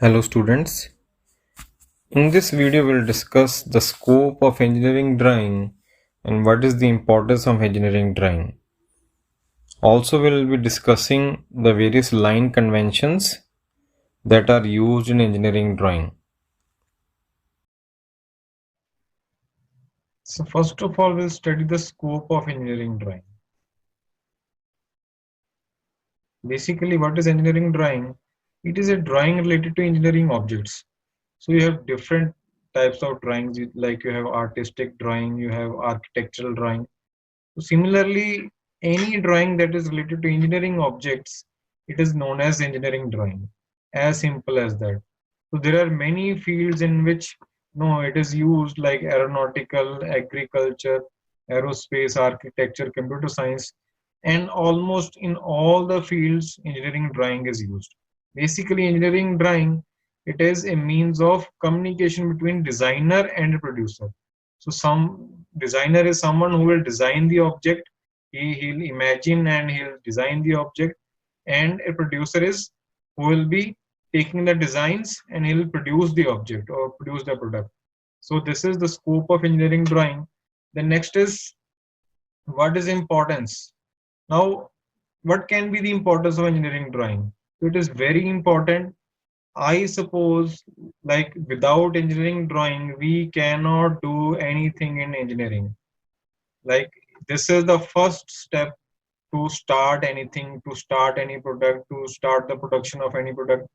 Hello students, in this video we'll discuss the scope of engineering drawing and what is the importance of engineering drawing. Also we'll be discussing the various line conventions that are used in engineering drawing. So first of all, we'll study the scope of engineering drawing. Basically, what is engineering drawing? It is a drawing related to engineering objects. So you have different types of drawings, like you have artistic drawing, you have architectural drawing. So similarly, any drawing that is related to engineering objects, it is known as engineering drawing. As simple as that. So there are many fields in which it is used, like aeronautical, agriculture, aerospace, architecture, computer science, and almost in all the fields engineering drawing is used. Basically, engineering drawing, it is a means of communication between designer and producer. So some designer is someone who will design the object, he'll imagine and he'll design the object, and a producer is who will be taking the designs and he'll produce the object or produce the product. So this is the scope of engineering drawing. The next is, what is importance? Now, what can be the importance of engineering drawing? So it is very important. I suppose, like, without engineering drawing, we cannot do anything in engineering. Like, this is the first step to start anything, to start any product, to start the production of any product.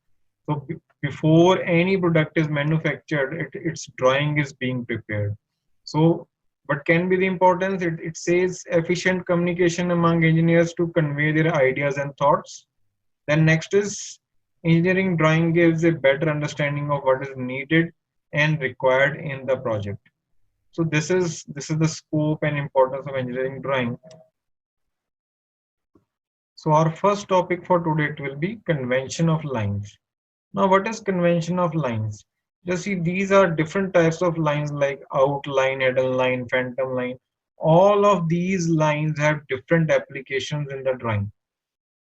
So before any product is manufactured, its drawing is being prepared. So what can be the importance? It says efficient communication among engineers to convey their ideas and thoughts. Then next is, engineering drawing gives a better understanding of what is needed and required in the project. So this is the scope and importance of engineering drawing. So our first topic for today, it will be convention of lines. Now, what is convention of lines? Just see, these are different types of lines, like outline, hidden line, phantom line. All of these lines have different applications in the drawing.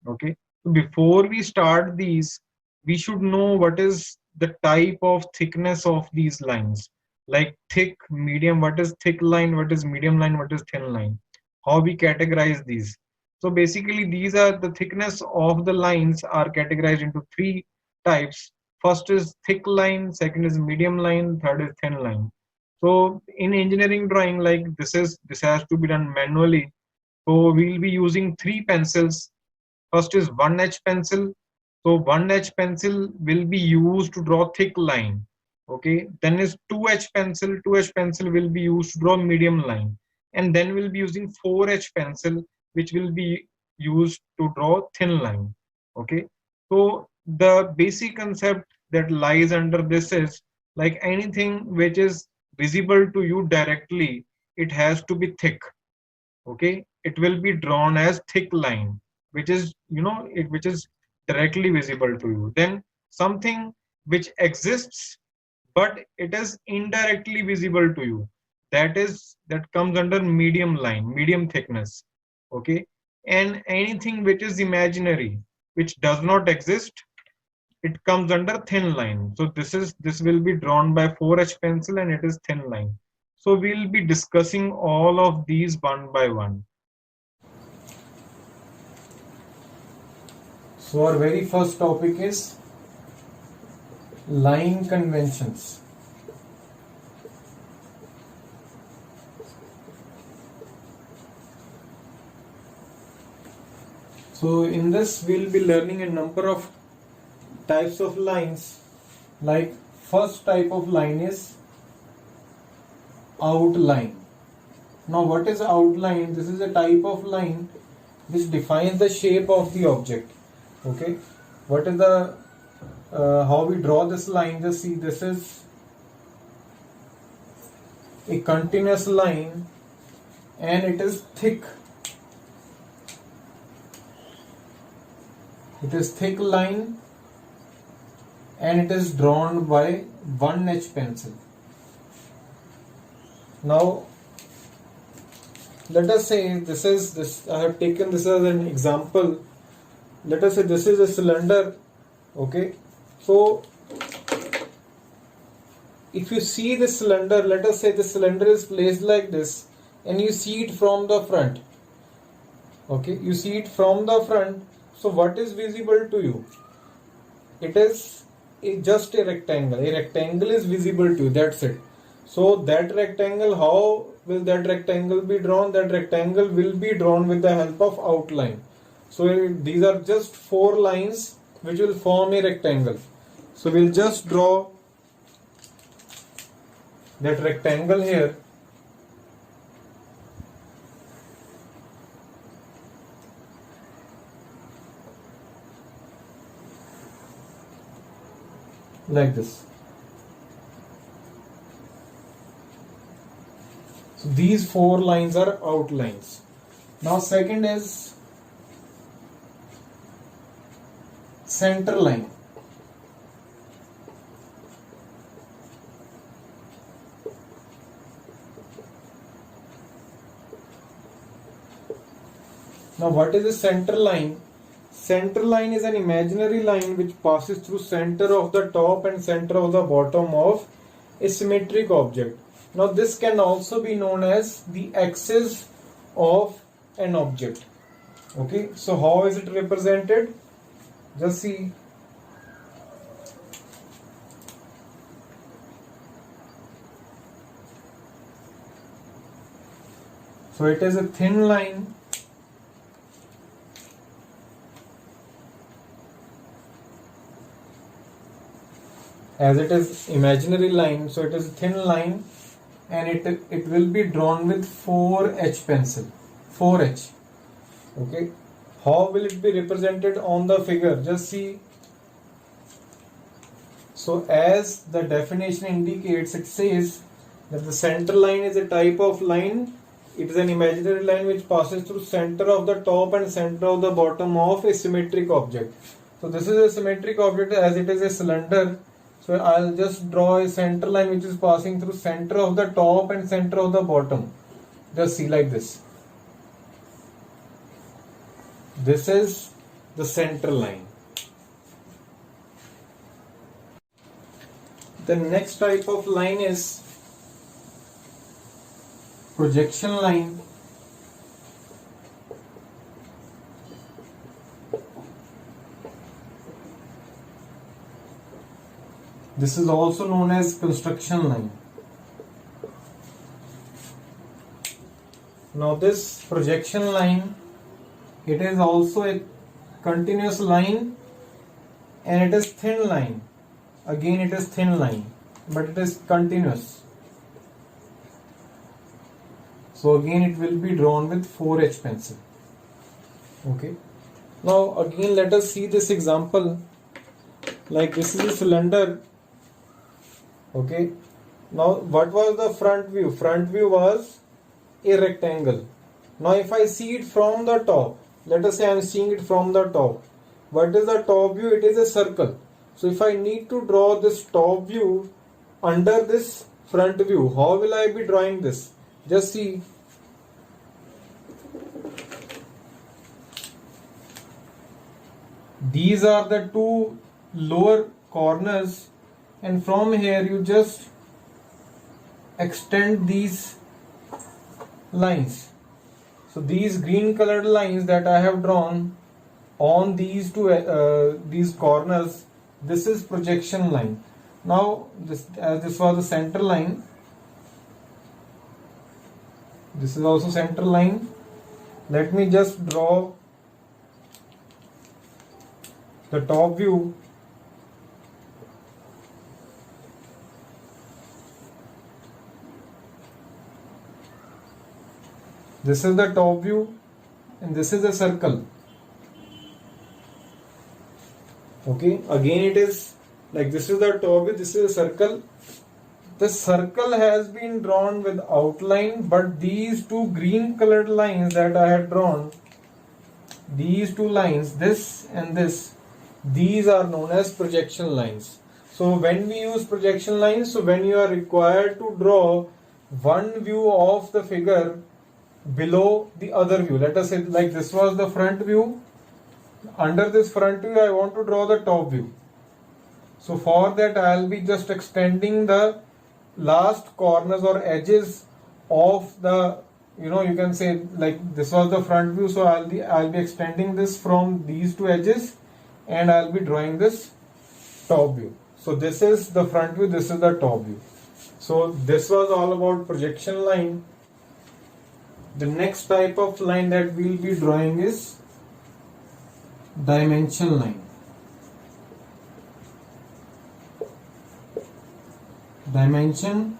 Okay. So before we start these, we should know what is the type of thickness of these lines. Like thick, medium, what is thick line, what is medium line, what is thin line. How we categorize these. So basically, these are the thickness of the lines are categorized into three types. First is thick line, second is medium line, third is thin line. So in engineering drawing, like this has to be done manually. So we'll be using three pencils. First is 1H pencil. So 1H pencil will be used to draw thick line. Okay. Then is 2H pencil. 2H pencil will be used to draw medium line. And then we'll be using 4H pencil, which will be used to draw thin line. Okay. So the basic concept that lies under this is, like, anything which is visible to you directly, it has to be thick. Okay. It will be drawn as thick line, which is, which is directly visible to you. Then something which exists, but it is indirectly visible to you, that comes under medium line, medium thickness. Okay. And anything which is imaginary, which does not exist, it comes under thin line. So this will be drawn by 4H pencil and it is thin line. So we'll be discussing all of these one by one. So our very first topic is line conventions. So in this we'll be learning a number of types of lines. Like, first type of line is outline. Now what is outline? This is a type of line which defines the shape of the object. Okay, what is the how we draw this line? Just see, this is a continuous line and it is thick. It is thick line and it is drawn by 1H pencil. Now let us say this I have taken this as an example. Let us say this is a cylinder. Okay, so if you see this cylinder, let us say this cylinder is placed like this, and you see it from the front. Okay, you see it from the front. So what is visible to you? It is just a rectangle. A rectangle is visible to you. That's it. So that rectangle, how will that rectangle be drawn? That rectangle will be drawn with the help of outline. So these are just 4 lines which will form a rectangle. So we'll just draw that rectangle here. Like this. So these 4 lines are outlines. Now second is center line. Now what is a center line? Center line is an imaginary line which passes through center of the top and center of the bottom of a symmetric object. Now this can also be known as the axis of an object. Okay, so how is it represented? Just see. So it is a thin line as it is imaginary line, so it is a thin line, and it will be drawn with 4H pencil. 4H. Okay, how will it be represented on the figure? Just see. So as the definition indicates, it says that the center line is a type of line. It is an imaginary line which passes through center of the top and center of the bottom of a symmetric object. So this is a symmetric object as it is a cylinder. So I'll just draw a center line which is passing through center of the top and center of the bottom. Just see like this. This is the center line. The next type of line is projection line. This is also known as construction line. Now this projection line, it is also a continuous line and it is thin line. Again it is thin line, but it is continuous. So again it will be drawn with 4H pencil. Okay. Now again let us see this example. Like this is a cylinder. Okay. Now what was the front view? Front view was a rectangle. Now if I see it from the top, let us say I am seeing it from the top. What is the top view? It is a circle. So if I need to draw this top view under this front view, how will I be drawing this? Just see. These are the two lower corners, and from here you just extend these lines. So these green colored lines that I have drawn on these two these corners, this is projection line. Now this was the center line. This is also center line. Let me just draw the top view. This is the top view and this is the circle. Okay, again it is like this is the top view, this is a circle. The circle has been drawn with outline, but these two green colored lines that I had drawn, these two lines, this and this, these are known as projection lines. So when we use projection lines, so when you are required to draw one view of the figure below the other view, let us say like this was the front view. Under this front view I want to draw the top view. So for that I will be just extending the last corners or edges of the, you can say like this was the front view, so I'll be extending this from these two edges and I'll be drawing this top view. So this is the front view, this is the top view. So this was all about projection line. The next type of line that we'll be drawing is dimension line. Dimension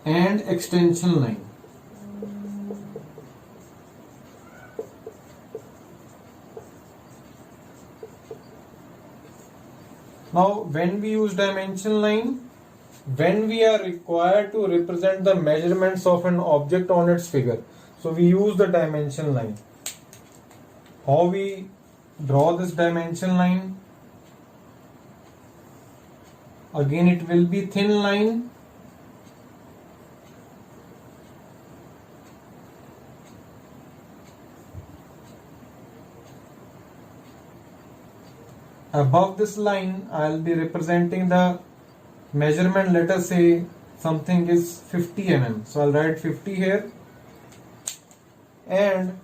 and extension line. Now when we use dimension line, when we are required to represent the measurements of an object on its figure, so we use the dimension line. How we draw this dimension line? Again it will be thin line. Above this line I'll be representing the measurement. Let us say something is 50 mm, so I'll write 50 here, and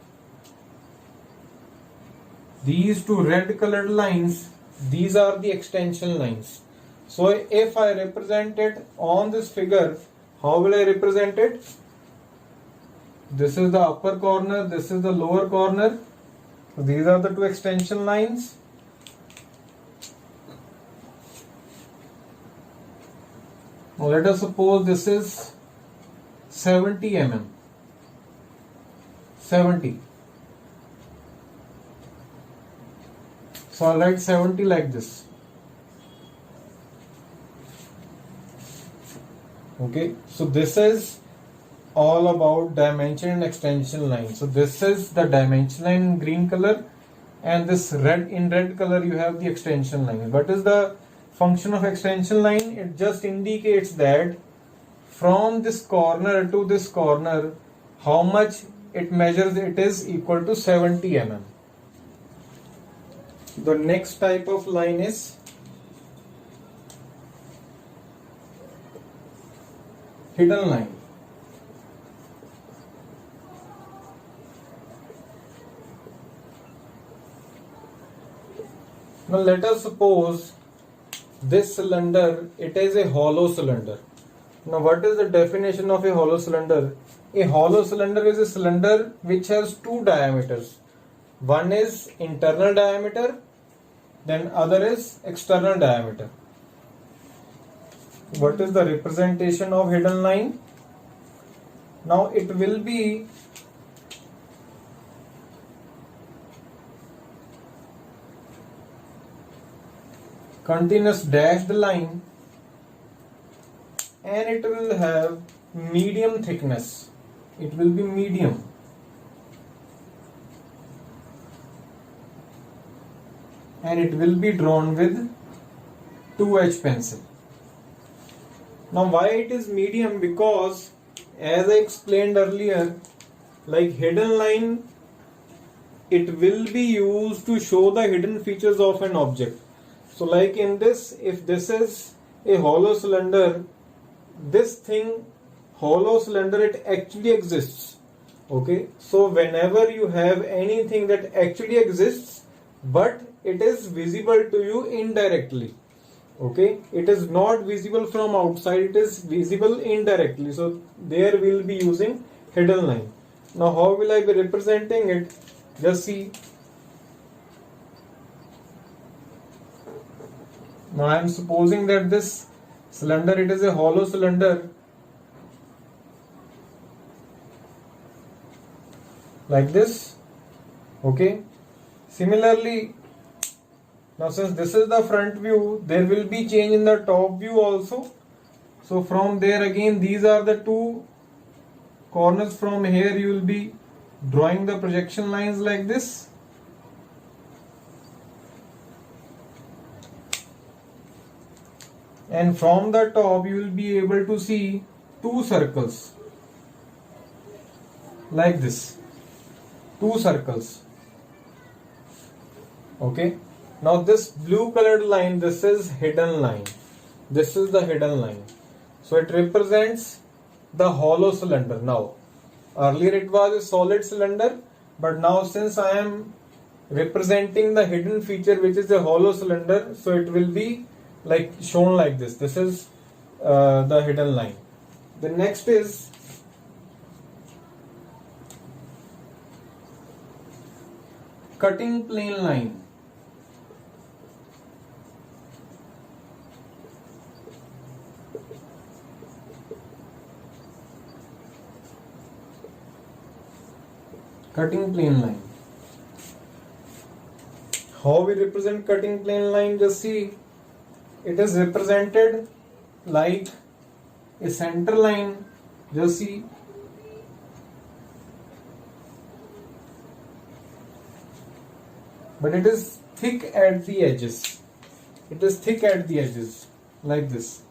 these two red colored lines, these are the extension lines. So if I represent it on this figure, how will I represent it? This is the upper corner, this is the lower corner. So these are the two extension lines. Now let us suppose this is 70 mm. 70. So I'll write 70 like this. Okay, so this is all about dimension and extension line. So this is the dimension line in green color, and this red color you have the extension line. What is the function of extension line? It just indicates that from this corner to this corner, how much it measures, it is equal to 70 mm. The next type of line is hidden line. Now let us suppose this cylinder, it is a hollow cylinder. Now what is the definition of a hollow cylinder? A hollow cylinder is a cylinder which has two diameters. One is internal diameter, then other is external diameter. What is the representation of hidden line? Now it will be continuous dashed line, and it will have medium thickness. It will be medium. And it will be drawn with 2H pencil. Now why it is medium? Because as I explained earlier, like hidden line, it will be used to show the hidden features of an object. So like in this, if this is a hollow cylinder, this thing, hollow cylinder, it actually exists. Okay, so whenever you have anything that actually exists, but it is visible to you indirectly. Okay, it is not visible from outside, it is visible indirectly. So there we will be using hidden line. Now how will I be representing it? Just see. Now I am supposing that this cylinder, it is a hollow cylinder like this. Okay, similarly, now since this is the front view, there will be change in the top view also. So from there again, these are the two corners. From here you will be drawing the projection lines like this. And from the top you will be able to see two circles like this. Two circles. Okay. Now this blue colored line, this is hidden line. This is the hidden line. So it represents the hollow cylinder now. Earlier it was a solid cylinder, but now since I am representing the hidden feature which is a hollow cylinder, so it will be like shown like this. This is the hidden line. The next is cutting plane line. Cutting plane line. How we represent cutting plane line? Just see, it is represented like a center line. Just see, but it is thick at the edges. It is thick at the edges like this.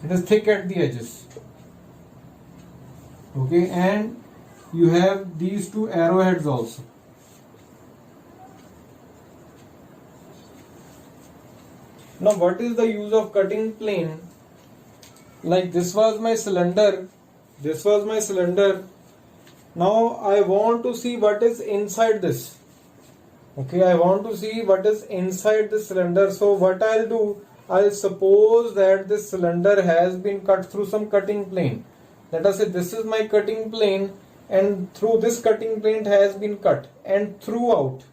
It is thick at the edges. Okay, and you have these two arrowheads also. Now what is the use of cutting plane? Like this was my cylinder, this was my cylinder. Now I want to see what is inside this. Okay, I want to see what is inside the cylinder. So what I'll do, I'll suppose that this cylinder has been cut through some cutting plane. Let us say this is my cutting plane, and through this cutting plane it has been cut, and throughout,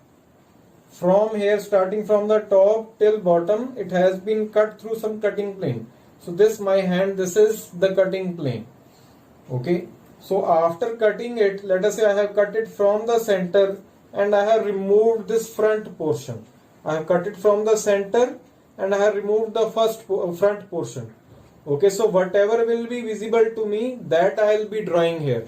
from here starting from the top till bottom, it has been cut through some cutting plane. So this my hand, this is the cutting plane. Okay, so after cutting it, let us say I have cut it from the center and I have removed this front portion. I have cut it from the center and I have removed the front portion. Okay, so whatever will be visible to me, that I will be drawing here.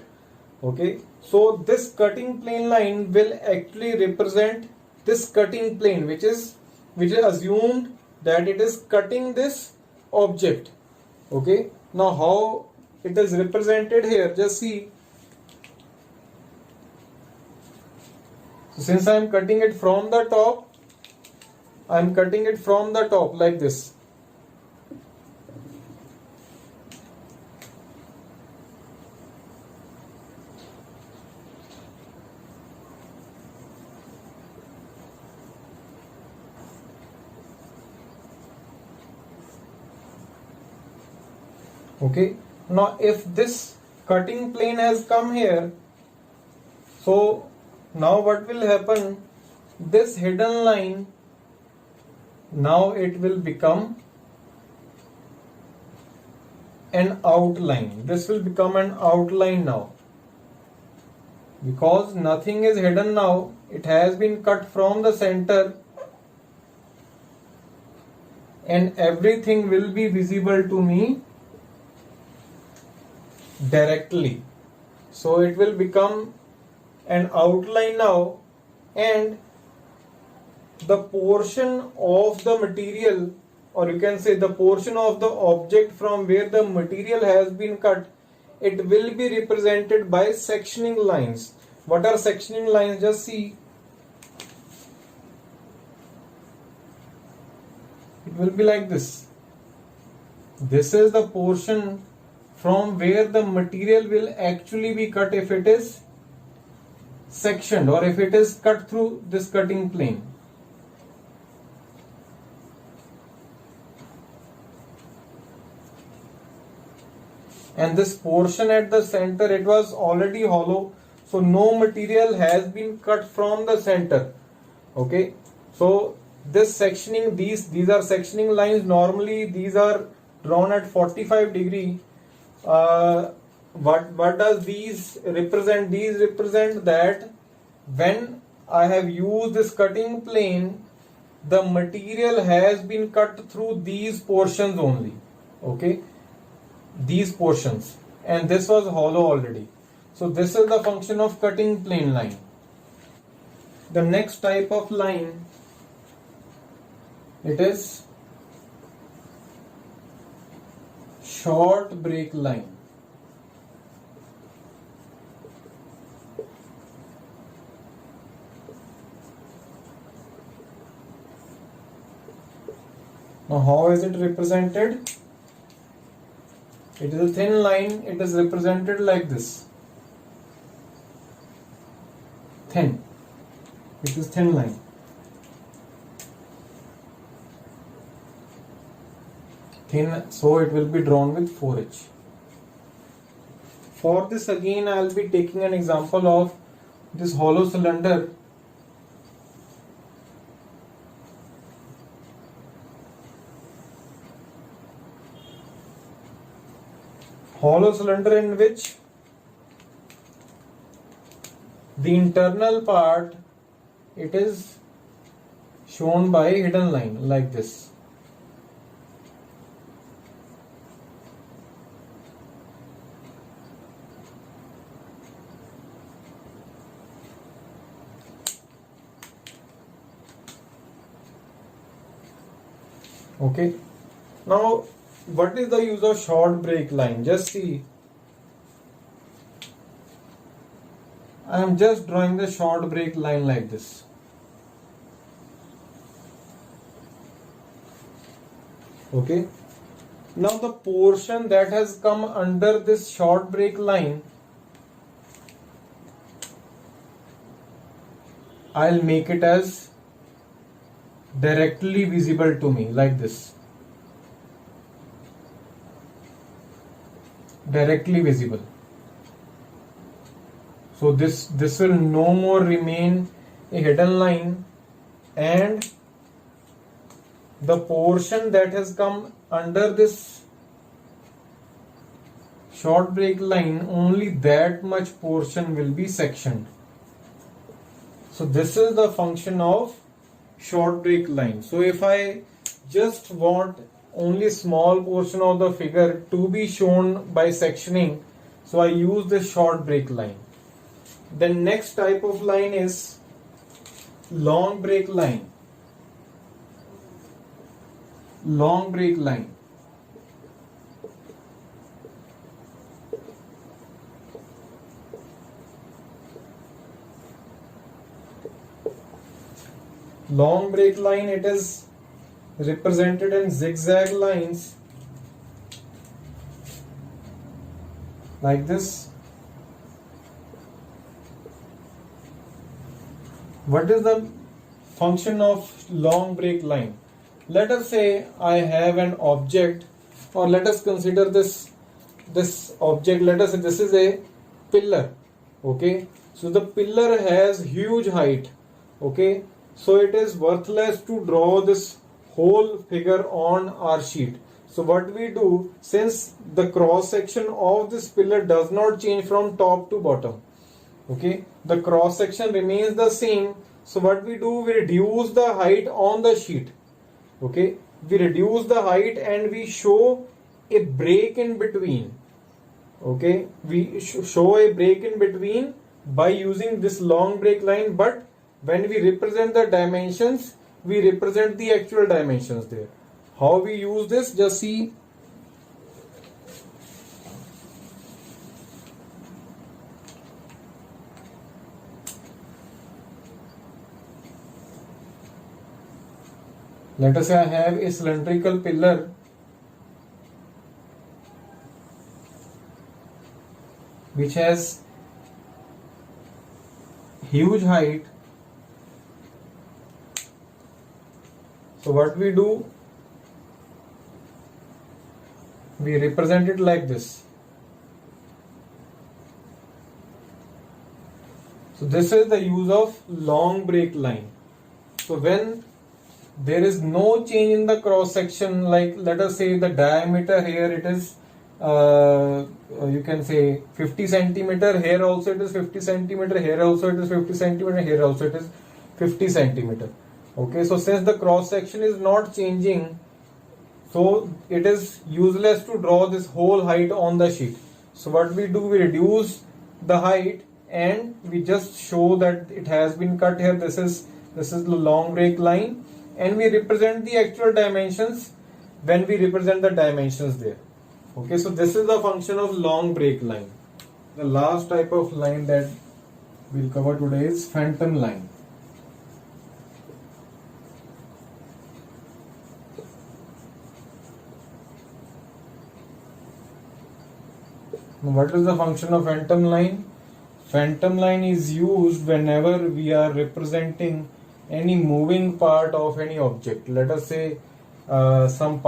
Okay, so this cutting plane line will actually represent this cutting plane, which is assumed that it is cutting this object. Okay, now how it is represented here, just see. So since I am cutting it from the top, I am cutting it from the top like this. Okay, now if this cutting plane has come here, so now what will happen? This hidden line, now it will become an outline. This will become an outline now, because nothing is hidden now. It has been cut from the center and everything will be visible to me directly. So it will become an outline now, and the portion of the material, or you can say the portion of the object from where the material has been cut, it will be represented by sectioning lines. What are sectioning lines? Just see. It will be like this. This is the portion from where the material will actually be cut if it is sectioned, or if it is cut through this cutting plane. And this portion at the center, it was already hollow, so no material has been cut from the center. Okay, so this sectioning, these are sectioning lines. Normally these are drawn at 45 degree. What does these represent? These represent that when I have used this cutting plane, the material has been cut through these portions only. Okay, these portions, and this was hollow already. So this is the function of cutting plane line. The next type of line, it is short break line. Now how is it represented? It is a thin line. It is represented like this. Thin. It is thin line. Thin, so it will be drawn with 4H. For this again I will be taking an example of this hollow cylinder. Hollow cylinder in which the internal part, it is shown by hidden line like this. Okay. Now, what is the use of short break line? Just see. I am just drawing the short break line like this. Okay. Now the portion that has come under this short break line, I'll make it as directly visible to me like this. Directly visible. So this will no more remain a hidden line, and the portion that has come under this short break line, only that much portion will be sectioned. So this is the function of short break line. So if I just want only small portion of the figure to be shown by sectioning, so I use the short break line. The next type of line is long break line. Long break line. Long break line, it is represented in zigzag lines like this. What is the function of long break line? Let us say I have an object, or let us consider this object. Let us say this is a pillar. Okay, so the pillar has huge height. Okay, so it is worthless to draw this whole figure on our sheet. So what we do, since the cross section of this pillar does not change from top to bottom, okay, the cross section remains the same. So what we do, we reduce the height on the sheet. Okay, we reduce the height and we show a break in between. Okay, we show a break in between by using this long break line, but when we represent the dimensions, we represent the actual dimensions there. How we use this? Just see. Let us say I have a cylindrical pillar which has huge height. So what we do, we represent it like this. So this is the use of long break line. So when there is no change in the cross section, like let us say the diameter here, it is you can say 50 centimeter, here also it is 50 centimeter, here also it is 50 centimeter, here also it is 50 centimeter. Okay, so since the cross section is not changing, so it is useless to draw this whole height on the sheet. So what we do, we reduce the height and we just show that it has been cut here. This is the long break line, and we represent the actual dimensions when we represent the dimensions there. Okay, so this is the function of long break line. The last type of line that we'll cover today is phantom line. What is the function of phantom line? Phantom line is used whenever we are representing any moving part of any object. Let us say some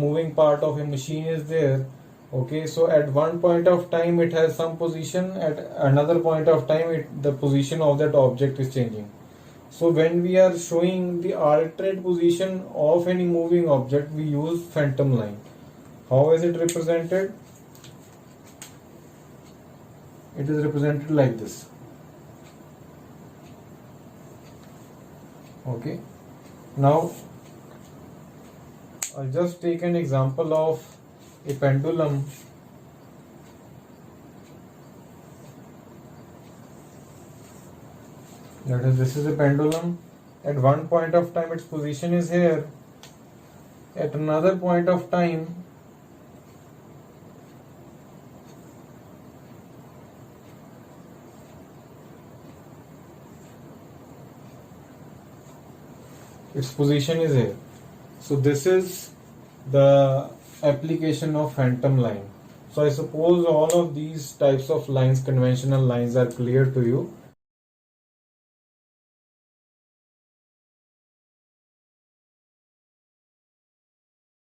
moving part of a machine is there. Okay, so at one point of time it has some position, at another point of time the position of that object is changing. So when we are showing the alternate position of any moving object, we use phantom line. How is it represented? It is represented like this. Okay, now I'll just take an example of a pendulum. That is, this is a pendulum. At one point of time its position is here. At another point of time its position is here. So this is the application of phantom line. So I suppose all of these types of lines, conventional lines, are clear to you.